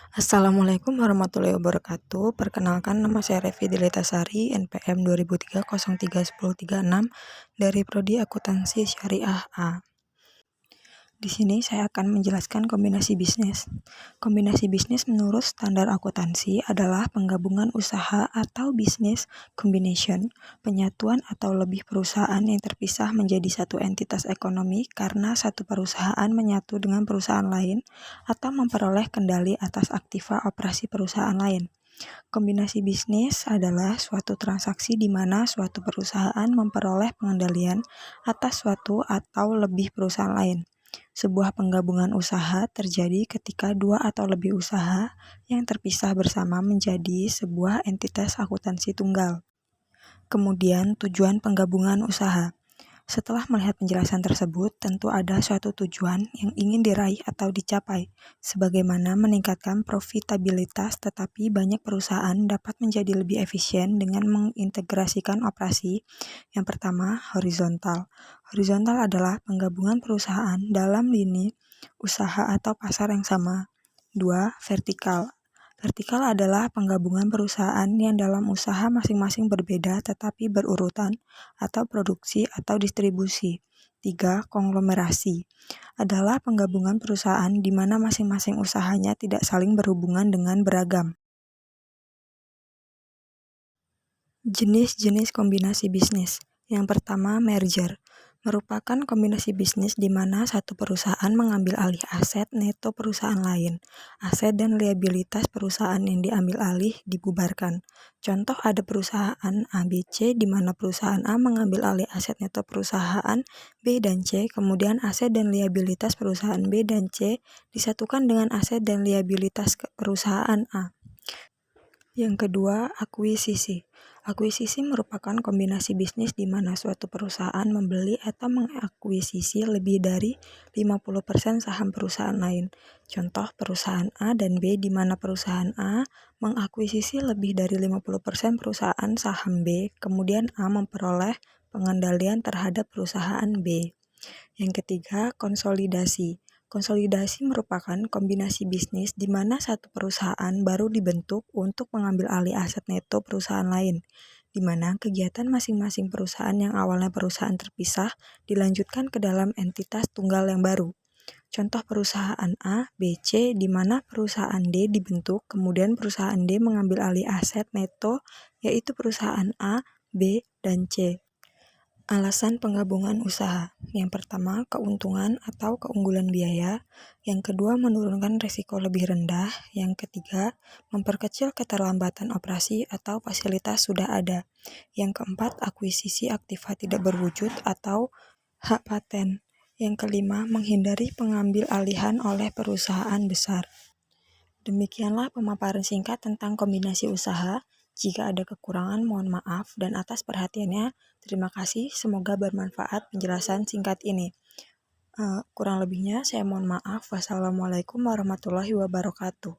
Assalamualaikum warahmatullahi wabarakatuh. Perkenalkan, nama saya Revi Delitasari, NPM 2003 03 1036 dari Prodi Akuntansi Syariah A. Di sini saya akan menjelaskan kombinasi bisnis. Kombinasi bisnis menurut standar akuntansi adalah penggabungan usaha atau bisnis combination, penyatuan atau lebih perusahaan yang terpisah menjadi satu entitas ekonomi karena satu perusahaan menyatu dengan perusahaan lain atau memperoleh kendali atas aktiva operasi perusahaan lain. Kombinasi bisnis adalah suatu transaksi di mana suatu perusahaan memperoleh pengendalian atas suatu atau lebih perusahaan lain. Sebuah penggabungan usaha terjadi ketika dua atau lebih usaha yang terpisah bersama menjadi sebuah entitas akuntansi tunggal. Kemudian, tujuan penggabungan usaha. Setelah melihat penjelasan tersebut, tentu ada suatu tujuan yang ingin diraih atau dicapai, sebagaimana meningkatkan profitabilitas, tetapi banyak perusahaan dapat menjadi lebih efisien dengan mengintegrasikan operasi. Yang pertama, horizontal. Horizontal adalah penggabungan perusahaan dalam lini usaha atau pasar yang sama. 2. Vertikal. Vertikal adalah penggabungan perusahaan yang dalam usaha masing-masing berbeda tetapi berurutan atau produksi atau distribusi. 3. Konglomerasi adalah penggabungan perusahaan di mana masing-masing usahanya tidak saling berhubungan dengan beragam. Jenis-jenis kombinasi bisnis. Yang pertama, merger. Merupakan kombinasi bisnis di mana satu perusahaan mengambil alih aset neto perusahaan lain. Aset dan liabilitas perusahaan yang diambil alih dibubarkan. Contoh ada perusahaan ABC di mana perusahaan A mengambil alih aset neto perusahaan B dan C, kemudian aset dan liabilitas perusahaan B dan C disatukan dengan aset dan liabilitas perusahaan A. Yang kedua, akuisisi. Akuisisi merupakan kombinasi bisnis di mana suatu perusahaan membeli atau mengakuisisi lebih dari 50% saham perusahaan lain. Contoh perusahaan A dan B di mana perusahaan A mengakuisisi lebih dari 50% perusahaan saham B, kemudian A memperoleh pengendalian terhadap perusahaan B. Yang ketiga, konsolidasi. Konsolidasi merupakan kombinasi bisnis di mana satu perusahaan baru dibentuk untuk mengambil alih aset neto perusahaan lain, di mana kegiatan masing-masing perusahaan yang awalnya perusahaan terpisah dilanjutkan ke dalam entitas tunggal yang baru. Contoh perusahaan A, B, C, di mana perusahaan D dibentuk, kemudian perusahaan D mengambil alih aset neto, yaitu perusahaan A, B, dan C. Alasan penggabungan usaha. Yang pertama, keuntungan atau keunggulan biaya. Yang kedua, menurunkan risiko lebih rendah. Yang ketiga, memperkecil keterlambatan operasi atau fasilitas sudah ada. Yang keempat, akuisisi aktiva tidak berwujud atau hak paten. Yang kelima, menghindari pengambil alihan oleh perusahaan besar. Demikianlah pemaparan singkat tentang kombinasi usaha. Jika ada kekurangan, mohon maaf, dan atas perhatiannya, terima kasih. Semoga bermanfaat penjelasan singkat ini. Kurang lebihnya, saya mohon maaf. Wassalamualaikum warahmatullahi wabarakatuh.